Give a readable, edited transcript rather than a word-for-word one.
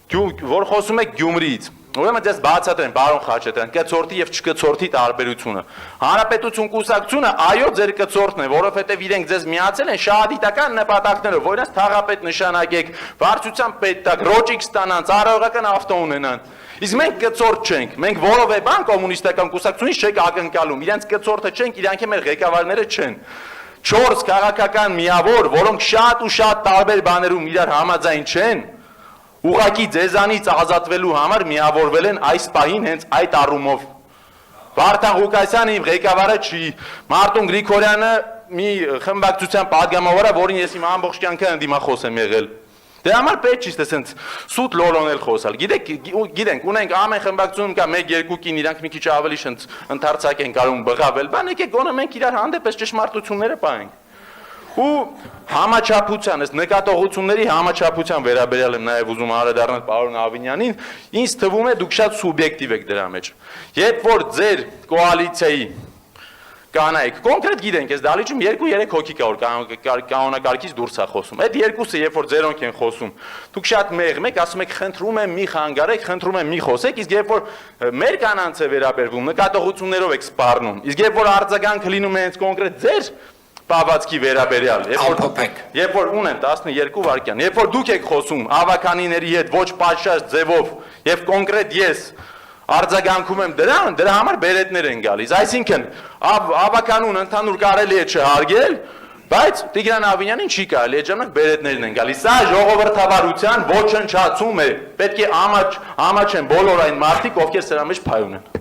որ խոսում եք Գյումրիից, ուրեմն դες բացատրեմ, բարոն Խաչատրյան, կցորդի եւ չկցորդի տարբերությունը։ Հանրապետություն կուսակցությունը այո ձեր կցորդն է, որովհետեւ իրենք ձեզ միացել են շահադիտական նպատակներով, որ իրենց թաղապետ նշանակեք, վարչության պետ տակ, ռոճիկ ստանան, ծառայողական ավտո ունենան։ Իսկ մենք կցորդ չենք, մենք որևէ բան կոմունիստական կուսակցությունից չենք ակնկալում, իրենց կցորդը չենք, իրանք էլ մեր ղեկավարները չեն։ 4 քաղաքական միավոր, որոնք շատ ու շատ տարբեր բաներում իրար համաձայն չեն, ուղղակի ձեզանից ազատվելու համար միավորվել են այս պահին հենց այդ առումով։ Վարդան Ղուկասյանը իմ ղեկավարը չի, Մարտուն Գրիգորյանը մի խմբակցության падգամավորը, որին ես իմ ամբողջ կյանքը ընդդիմախոս եմ եղել։ Դե համար պետք չի ասենց սուտ լոլոնել խոսալ։ Գիտենք, ունենք ամեն խմբակցությունում կա 1-2 կին, իրանք մի քիչ ավելի ընդարձակ են կարող բղավել, բան եկեք գոնե մենք իրար հանդեպ էս ճշմարտությունները պահենք։ Ու համաչափության, այս նկատողությունների համաչափության վերաբերյալ եմ նաև ուզում անդրադառնալ պարոն Ավինյանին, ինձ թվում է դուք շատ սուբյեկտիվ եք դրա մեջ։ Երբ որ ձեր կոալիցիայի կանայք, կոնկրետ գիտենք, այս դահլիճում 2-3 հոգի կա, որ կանոնակարգից դուրս է խոսում։ Այդ երկուսը, երբ որ ձերոնք են խոսում, դուք շատ մեղմ եք, ասում եք խնդրում եմ մի խանգարեք, խնդրում եմ մի խոսեք, իսկ երբ որ մեր կանանց է վերաբերվում, նկատողություններով եք սպառնում, իսկ երբ որ արձագանքը լինում է հենց կոնկրետ ձեր պահվածքի վերաբերյալ, երբ որ ունեմ 12 վայրկյան, երբ որ դուք եք խոսում ավականիների հետ ոչ պատշաճ ձևով եւ կոնկրետ ես արձագանքում եմ դրան, դրա համար բերետներ են գալիս, այսինքն ավականուն ընդհանուր կարելի է չհարգել, բայց Տիգրան Ավինյանին չի կարելի, այդ ժամանակ բերետներն են գալիս, սա ժողովրդավարության ոչնչացում է, պետք է ամաչեն բոլոր այն մարդիկ, ովքեր սրա մեջ փայուն են։